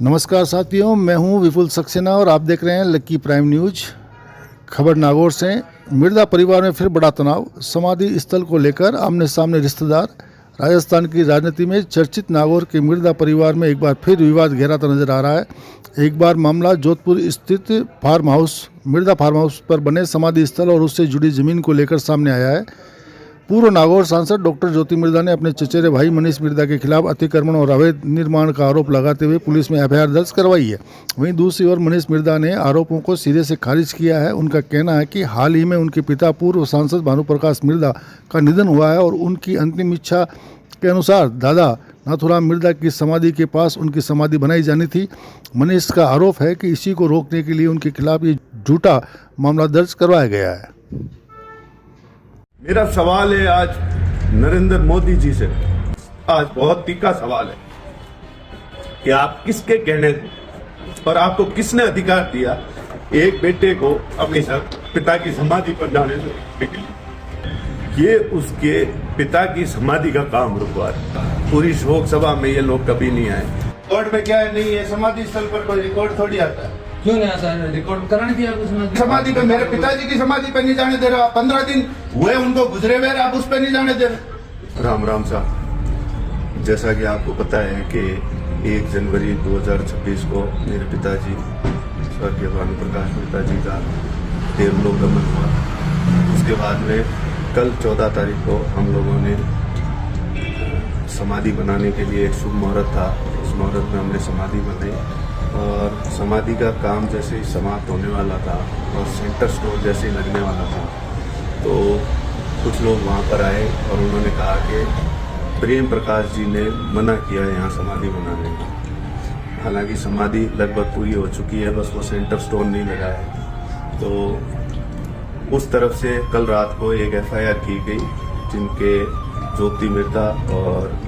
नमस्कार साथियों, मैं हूं विपुल सक्सेना और आप देख रहे हैं लक्की प्राइम न्यूज। खबर नागौर से। मिर्जा परिवार में फिर बड़ा तनाव। समाधि स्थल को लेकर आमने सामने रिश्तेदार। राजस्थान की राजनीति में चर्चित नागौर के मिर्जा परिवार में एक बार फिर विवाद गहराता नजर आ रहा है। एक बार मामला जोधपुर स्थित मिर्जा फार्म हाउस पर बने समाधि स्थल और उससे जुड़ी जमीन को लेकर सामने आया है। पूर्व नागौर सांसद डॉक्टर ज्योति मिर्जा ने अपने चचेरे भाई मनीष मिर्जा के खिलाफ अतिक्रमण और अवैध निर्माण का आरोप लगाते हुए पुलिस में एफआईआर दर्ज करवाई है। वहीं दूसरी ओर मनीष मिर्जा ने आरोपों को सिरे से खारिज किया है। उनका कहना है कि हाल ही में उनके पिता पूर्व सांसद भानुप्रकाश मिर्जा का निधन हुआ है और उनकी अंतिम इच्छा के अनुसार दादा नाथुराम मिर्जा की समाधि के पास उनकी समाधि बनाई जानी थी। मनीष का आरोप है कि इसी को रोकने के लिए उनके खिलाफ ये झूठा मामला दर्ज करवाया गया है। मेरा सवाल है आज नरेंद्र मोदी जी से, आज बहुत तीखा सवाल है कि आप किसके कहने और आपको किसने अधिकार दिया एक बेटे को अपने पिता की समाधि पर जाने से रोकने के लिए। ये उसके पिता की समाधि का काम रुकवा है। पूरी शोक सभा में ये लोग कभी नहीं आए। कोर्ट में क्या है, नहीं है समाधि स्थल पर कोई रिकॉर्ड थोड़ी आता है। क्यों नहीं आता है? रिकॉर्ड कराने दिया समाधि पे, मेरे पिताजी की समाधि पे नहीं जाने दे रहा। 15 दिन हुए उनको गुजरे हुए, आप उस पे नहीं जाने दे रहे। राम राम साहब, जैसा कि आपको पता है कि 1 जनवरी 2026 को मेरे पिताजी स्वर्गीय भानुप्रकाश मिर्जा जी का देवलोकगमन हुआ। उसके बाद में कल 14 तारीख को हम लोगों ने समाधि बनाने के लिए एक शुभ मुहूर्त था। उस मुहूर्त में हमने समाधि बनाई और समाधि का काम जैसे ही समाप्त होने वाला था और सेंटर स्टोन जैसे ही लगने वाला था तो कुछ लोग वहाँ पर आए और उन्होंने कहा कि प्रेम प्रकाश जी ने मना किया है यहाँ समाधि बनाने का। हालांकि समाधि लगभग पूरी हो चुकी है, बस वो सेंटर स्टोन नहीं लगा है। तो उस तरफ से कल रात को एक एफआईआर की गई जिनके ज्योति मिर्जा और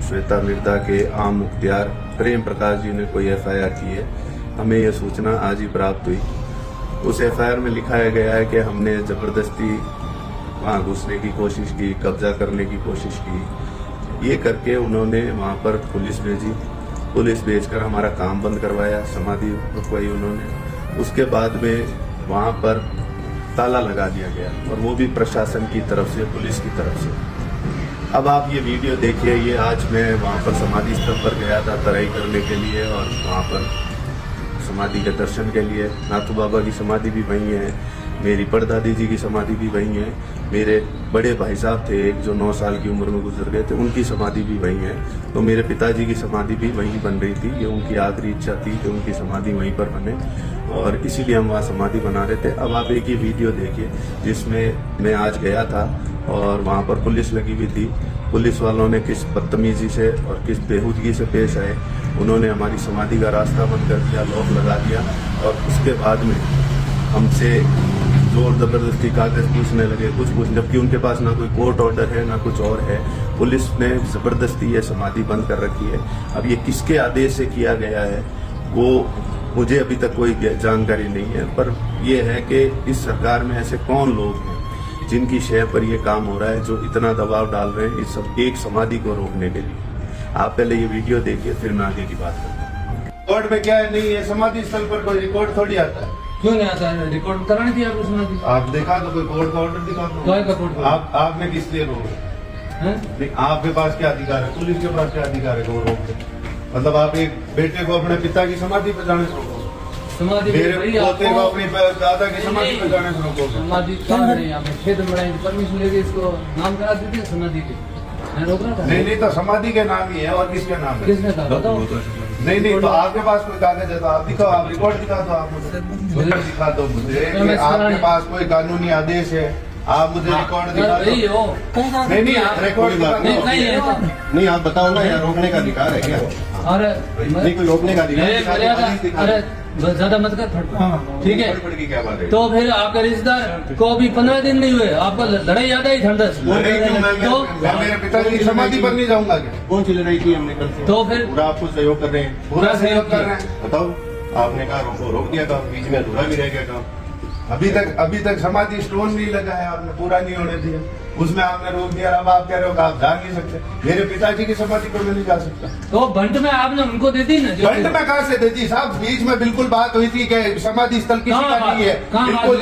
श्वेता मिर्जा के आम मुख्तियार प्रेम प्रकाश जी ने कोई एफआईआर की है। हमें यह सूचना आज ही प्राप्त हुई। उस एफआईआर में लिखाया गया है कि हमने जबरदस्ती वहाँ घुसने की कोशिश की, कब्जा करने की कोशिश की। ये करके उन्होंने वहाँ पर पुलिस भेजी। पुलिस भेजकर हमारा काम बंद करवाया, समाधि रुकवाई उन्होंने। उसके बाद में वहाँ पर ताला लगा दिया गया और वो भी प्रशासन की तरफ से, पुलिस की तरफ से। अब आप ये वीडियो देखिए। ये आज मैं वहाँ पर समाधि स्थल पर गया था तराई करने के लिए और वहाँ पर समाधि के दर्शन के लिए। नाथू बाबा की समाधि भी वहीं है, मेरी परदादी जी की समाधि भी वहीं है, मेरे बड़े भाई साहब थे एक जो 9 साल की उम्र में गुजर गए थे, उनकी समाधि भी वहीं है। तो मेरे पिताजी की समाधि भी वहीं बन रही थी। ये उनकी आखिरी इच्छा थी कि उनकी समाधि वहीं पर बने और इसीलिए हम वहाँ समाधि बना रहे थे। अब आप एक ही वीडियो देखिए जिसमें मैं आज गया था और वहाँ पर पुलिस लगी हुई थी। पुलिस वालों ने किस बदतमीजी से और किस बेहूदगी से पेश आए। उन्होंने हमारी समाधि का रास्ता बंद कर दिया, लॉक लगा दिया और उसके बाद में हमसे जोर जबरदस्ती कागज पूछने लगे, जबकि उनके पास ना कोई कोर्ट ऑर्डर है ना कुछ और है। पुलिस ने जबरदस्ती ये समाधि बंद कर रखी है। अब ये किसके आदेश से किया गया है वो मुझे अभी तक कोई जानकारी नहीं है, पर यह है कि इस सरकार में ऐसे कौन लोग हैं जिनकी शय पर यह काम हो रहा है, जो इतना दबाव डाल रहे हैं इस सब एक समाधि को रोकने के लिए। आप पहले ये वीडियो देखिए, फिर मैं आगे की बात करता हूँ। कोर्ट में क्या है, नहीं है समाधि स्थल पर कोई रिकॉर्ड थोड़ी आता है। क्यों नहीं आता है? रिकॉर्ड कराने दिया समाधि। आप देखा तो कोई कोर्ट का ऑर्डर दिखा दो। आपने किस लिए रोक? आपके पास क्या अधिकार है? पुलिस के पास क्या अधिकार है वो रोक दे? मतलब आप एक बेटे को अपने पिता की समाधि पर जाने से रोको, समाधि पोते को अपनी दादा की समाधि पर जाने से रोको। समाधि क्षेत्र में परमिशन लेके इसको नाम करा देते समाधि के। मैं रोक रहा था। नहीं तो समाधि के नाम ही है और किसके नाम है? किसने कहा बताओ? नहीं तो आपके पास कोई कागज है तो आप दिखाओ, आप रिकॉर्ड दिखा दो। आप मुझे दिखा दो मुझे कि आपके पास कोई कानूनी आदेश है। आप मुझे रिकॉर्ड दिखा दो। नहीं रिकॉर्ड नहीं, आप बताओ ना, यार रोकने का अधिकार है क्या? अरे नहीं, कोई रोकने का अधिकार अरे ज्यादा मत कर, ठीक है? क्या बात है? तो फिर आपके रिश्तेदार को भी 15 दिन नहीं हुए, आपको लड़ाई याद आई ठंडस। तो मेरे पिताजी की समाधि पर नहीं जाऊंगा क्या? कौन सी लड़ाई की हमने कल से? तो फिर पूरा आपको सहयोग कर रहे हैं। पूरा सहयोग कर रहे हैं। बताओ, आपने कहा रोक दिया था, बीच में अधूरा भी रह गया काम। अभी तक समाधि स्टोन नहीं लगा है, आपने पूरा नहीं होने दिया, उसमें आपने रोक दिया। अब आप कह रहे हो कि आप जा नहीं सकते। मेरे पिताजी की समाधि पर मैं नहीं जा सकता। तो बंट में आपने उनको दे दी ना? बंट में कहाँ से दे दी साहब? बीच में बिल्कुल बात हुई थी कि समाधि स्थल किसी का नहीं है, बिल्कुल।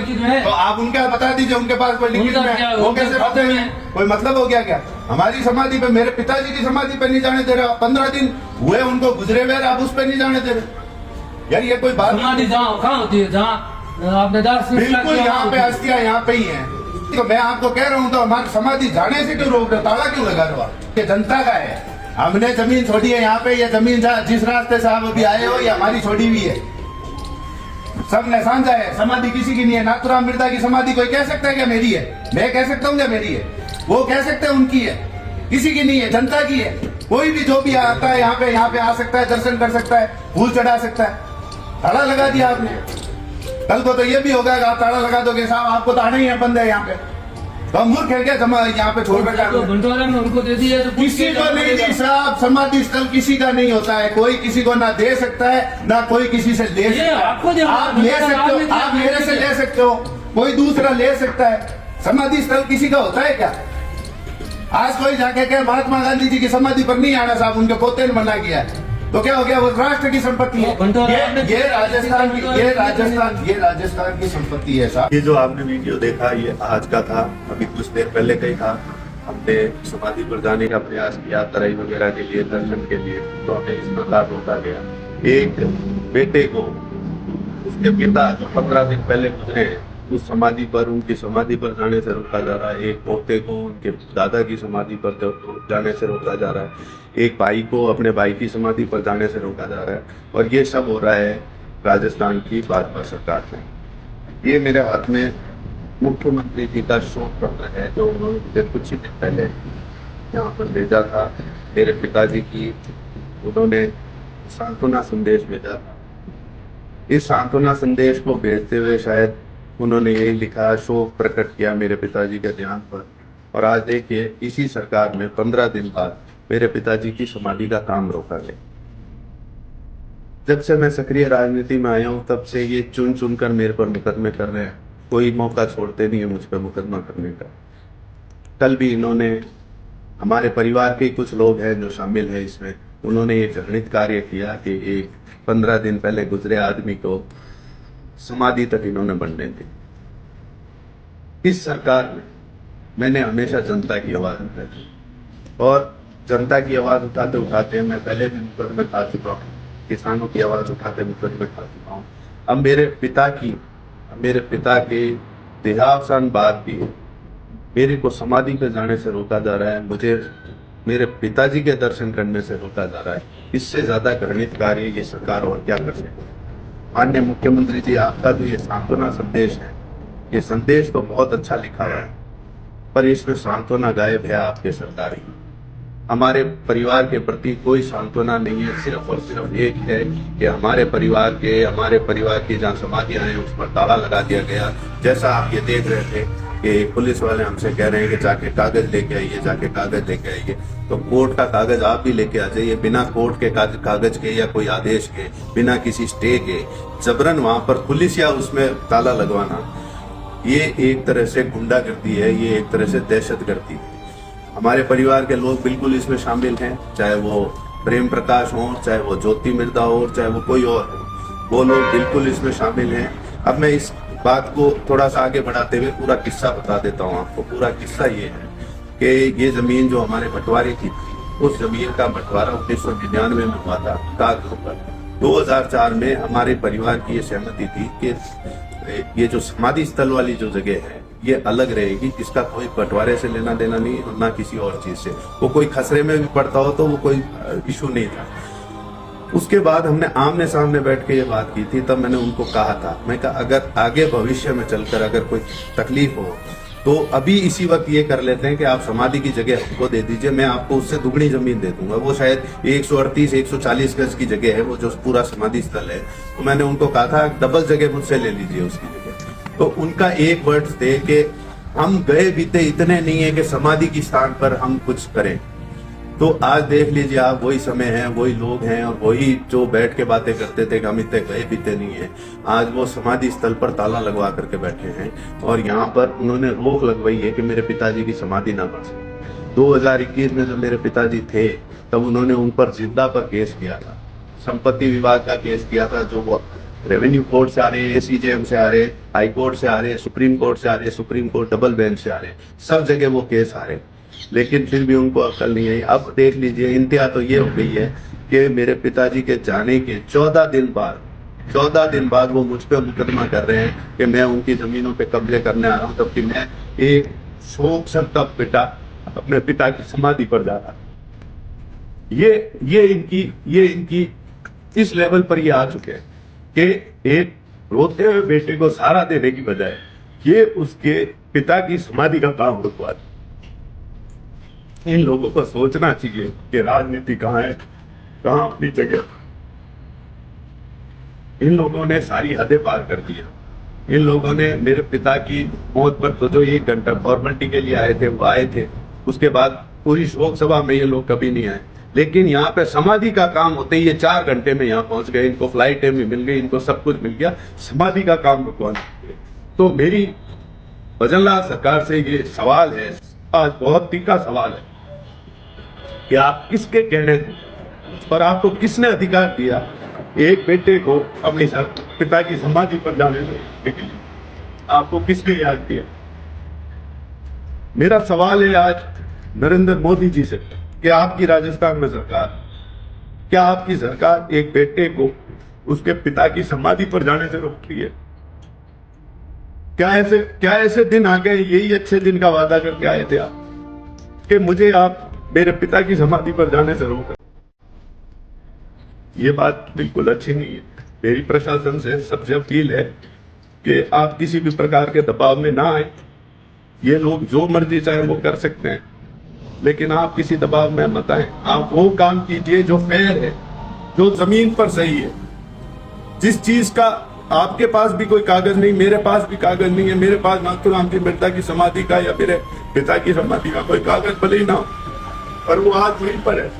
तो आप उनका बता दीजिए, उनके पास कोई लिखित में है, वो कैसे बताएंगे? कोई मतलब हो गया क्या? हमारी समाधि पे, मेरे पिताजी की समाधि पे नहीं जाने दे रहे। 15 दिन हुए उनको गुजरे हुए, आप उस पर नहीं जाने दे रहे यार, ये कोई बात? समाधि जहाँ कहाँ होती है, जहाँ आपने बिल्कुल यहाँ पे अस्थियां यहाँ पे ही है। तो मैं आपको कह रहा हूँ, तो हमारी समाधि जाने से क्यों रोक रहे? ताला क्यों लगा रहे हो? ये जनता का है, हमने जमीन छोड़ी है यहाँ पे। ये जमीन जिस रास्ते से आप अभी आए हो, ये हमारी छोड़ी हुई है, सबने साझा है। समाधि किसी की नहीं है। नाथुराम मिर्जा की समाधि कोई कह सकता है क्या मेरी है? मैं कह सकता हूँ क्या मेरी है? वो कह सकते हैं उनकी है, किसी की नहीं है, जनता की है। कोई भी जो भी आता है यहाँ पे आ सकता है, दर्शन कर सकता है, फूल चढ़ा सकता है। ताला लगा दिया आपने। कल को तो ये भी होगा कि आप ताला लगा दोगे, साहब आपको तो आना ही है, बंद है यहाँ पे, तो हम मूर्ख है क्या? यहाँ पे छोड़ रखा तो बंटवारा में उनको दे दिया तो किसी को नहीं दी साहब। समाधि स्थल किसी का नहीं होता है, कोई किसी को ना दे सकता है, ना कोई किसी से ले सकता है। आप ले सकते हो, आप मेरे से ले सकते हो, कोई दूसरा ले सकता है। समाधि स्थल किसी का होता है क्या? आज कोई जाके कहे महात्मा गांधी जी की समाधि पर नहीं आना साहब, उनके पोते ने मना किया है, तो क्या हो गया? वो राष्ट्र की संपत्ति है। ये राजस्थान की संपत्ति है साहब। ये जो आपने वीडियो देखा, ये आज का था, अभी कुछ देर पहले का ही था। हमने समाधि पर जाने का प्रयास किया, तराई वगैरह के लिए, दर्शन के लिए, तो हमें इस प्रकार रोका गया। एक बेटे को उसके पिता जो 15 दिन पहले गुजरे, उस समाधि पर, उनकी समाधि पर जाने से रोका जा रहा है। एक पोते को उनके दादा की समाधि पर जाने से रोका जा रहा है। एक भाई को अपने भाई की समाधि पर जाने से रोका जा रहा है। और ये सब हो रहा है राजस्थान की भाजपा सरकार में। ये मेरे हाथ में मुख्यमंत्री जी का शोक पत्र है, जो उन्होंने मुझे कुछ ही दिन पहले यहाँ पर भेजा था। मेरे पिताजी की उन्होंने सांत्वना संदेश भेजा। इस सांत्वना संदेश को भेजते हुए शायद उन्होंने यही लिखा, शोक प्रकट किया मेरे पिताजी के देहांत पर। और आज देखिए, इसी सरकार में 15 दिन बाद मेरे पिताजी की समाधि का काम रोका गया। जब से मैं सक्रिय राजनीति में आया हूँ, तब से ये चुन चुन कर मेरे पर मुकदमे कर रहे हैं। कोई मौका छोड़ते नहीं है मुझ पर मुकदमा करने का। कल भी इन्होंने, हमारे परिवार के कुछ लोग हैं जो शामिल हैं इसमें, उन्होंने ये घृणित कार्य किया कि एक 15 दिन पहले गुजरे आदमी को समाधि तक इन्होंने बनने दी। इस सरकार में मैंने हमेशा जनता की आवाज उठाई, और जनता की आवाज उठाते उठाते मैं पहले भी मुकदमे खा चुका हूँ, किसानों की आवाज उठाते मुकदमे खा चुका हूँ। अब मेरे पिता के देहावसान बाद भी मेरे को समाधि पे जाने से रोका जा रहा है, मुझे मेरे पिताजी के दर्शन करने से रोका जा रहा है। इससे ज्यादा घृणित कार्य ये सरकार और क्या कर सकती है? माननीय मुख्यमंत्री जी, आपका जो ये सांत्वना संदेश है, ये संदेश तो बहुत अच्छा लिखा हुआ है, पर इसमें सांत्वना गायब है आपके सरकारी। हमारे परिवार के प्रति कोई सांत्वना नहीं है। सिर्फ और सिर्फ एक है कि हमारे परिवार की जहाँ समाधियां हैं उस पर ताला लगा दिया गया। जैसा आप ये देख रहे थे कि पुलिस वाले हमसे कह रहे हैं कि जाके कागज लेके आइए, जाके कागज लेके आइए। तो कोर्ट का कागज आप भी लेके आ जाइए, बिना कोर्ट के कागज के या कोई आदेश के, बिना किसी स्टे के जबरन वहां पर पुलिस या उसमें ताला लगवाना, ये एक तरह से गुंडागर्दी है, ये एक तरह से दहशतगर्दी है। हमारे परिवार के लोग बिल्कुल इसमें शामिल हैं, चाहे वो प्रेम प्रकाश हो, चाहे वो ज्योति मिर्दा हो, चाहे वो कोई और हो, वो लोग बिल्कुल इसमें शामिल हैं। अब मैं इस बात को थोड़ा सा आगे बढ़ाते हुए पूरा किस्सा बता देता हूँ आपको। पूरा किस्सा ये है कि ये जमीन जो हमारे बंटवारे की थी, उस जमीन का बंटवारा 1999 में हुआ था कागजों पर। 2004 में हमारे परिवार की ये सहमति थी कि ये जो समाधि स्थल वाली जो जगह है ये अलग रहेगी, इसका कोई बंटवारे से लेना देना नहीं और ना किसी और चीज से। वो कोई खसरे में भी पड़ता हो तो वो कोई इशू नहीं था। उसके बाद हमने आमने सामने बैठ के ये बात की थी। तब मैंने उनको कहा था, मैं कहा अगर आगे भविष्य में चलकर अगर कोई तकलीफ हो तो अभी इसी वक्त ये कर लेते हैं कि आप समाधि की जगह हमको दे दीजिए, मैं आपको उससे दुगनी जमीन दे दूंगा। वो शायद 138-140 गज की जगह है वो जो पूरा समाधि स्थल है। तो मैंने उनको कहा था डबल जगह मुझसे ले लीजिए उसकी जगह। तो उनका एक वर्ड थे कि हम गए बीते इतने नहीं है कि समाधि की स्थान पर हम कुछ करें। तो आज देख लीजिए आप, वही समय है, वही लोग हैं और वही जो बैठ के बातें करते थे कि हम इतने गए बीते नहीं है, आज वो समाधि स्थल पर ताला लगवा करके बैठे हैं और यहाँ पर उन्होंने रोक लगवाई है कि मेरे पिताजी की समाधि ना बन सके। 2021 में जब मेरे पिताजी थे तब उन्होंने उन पर जिंदा पर केस किया था, संपत्ति विवाद का केस किया था, जो वो रेवेन्यू कोर्ट से आ रहे, एसीजेएम से आ रहे, हाई कोर्ट से आ रहे, सुप्रीम कोर्ट से आ रहे, सुप्रीम कोर्ट डबल बेंच से आ रहे, सब जगह वो केस आ रहे, लेकिन फिर भी उनको अक्ल नहीं आई। अब देख लीजिए इंतहा तो ये हो गई है कि मेरे पिताजी के जाने के 14 दिन बाद वो मुझ पे मुकदमा कर रहे हैं कि मैं उनकी जमीनों पे कब्जे करने आ रहा हूँ, जबकि मैं एक शोक संतप्त बेटा अपने पिता की समाधि पर जा रहा। ये इनकी इस लेवल पर ये आ चुके हैं कि एक रोते हुए बेटे को सहारा देने की बजाय ये उसके पिता की समाधि का काम रुकवा। इन लोगों को सोचना चाहिए कि राजनीति कहाँ है, कहाँ अपनी जगह। इन लोगों ने सारी हदें पार कर दी। इन लोगों ने मेरे पिता की मौत पर तो जो 1 घंटा फॉर्मेलिटी के लिए आए थे वो आए थे, उसके बाद पूरी शोक सभा में ये लोग कभी नहीं आए, लेकिन यहाँ पे समाधि का काम होते ही ये 4 घंटे में यहाँ पहुंच गए, इनको फ्लाइट भी मिल गई, इनको सब कुछ मिल गया, समाधि का काम रुकवाने। तो मेरी भजनलाल सरकार से ये सवाल है, आज बहुत तीखा सवाल है कि आप किसके कहने पर, आपको किसने अधिकार दिया एक बेटे को अपने पिता की समाधि पर जाने देने के लिए? आपको किसने याद किया? मेरा सवाल है आज नरेंद्र मोदी जी से कि आपकी राजस्थान में सरकार, क्या आपकी सरकार एक बेटे को उसके पिता की समाधि पर जाने से रोकती है? क्या ऐसे दिन आ गए, यही अच्छे दिन का वादा करके आए थे आप कि मुझे आप मेरे पिता की समाधि पर जाने से रोक? ये बात बिल्कुल अच्छी नहीं है। मेरी प्रशासन से सबसे अपील है कि आप किसी भी प्रकार के दबाव में ना आए। ये लोग जो मर्जी चाहे वो कर सकते हैं, लेकिन आप किसी दबाव में मत आए। आप वो काम कीजिए जो फेयर है, जो जमीन पर सही है। जिस चीज का आपके पास भी कोई कागज नहीं, मेरे पास भी कागज नहीं है, मेरे पास नाथुराम की मृदा की समाधि का या मेरे पिता की समाधि का कोई कागज भले ही ना हो, पर वो आज वहीं पर है।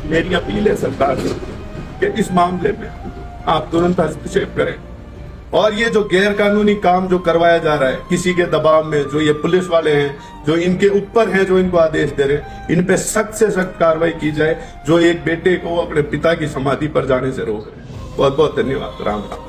मेरी अपील है सरकार से कि इस मामले में आप तुरंत हस्तक्षेप करें और ये जो गैर कानूनी काम जो करवाया जा रहा है किसी के दबाव में, जो ये पुलिस वाले हैं, जो इनके ऊपर हैं, जो इनको आदेश दे रहे हैं, इन पे सख्त से सख्त कार्रवाई की जाए, जो एक बेटे को अपने पिता की समाधि पर जाने से रोक रहे हैं। बहुत बहुत धन्यवाद। राम राम।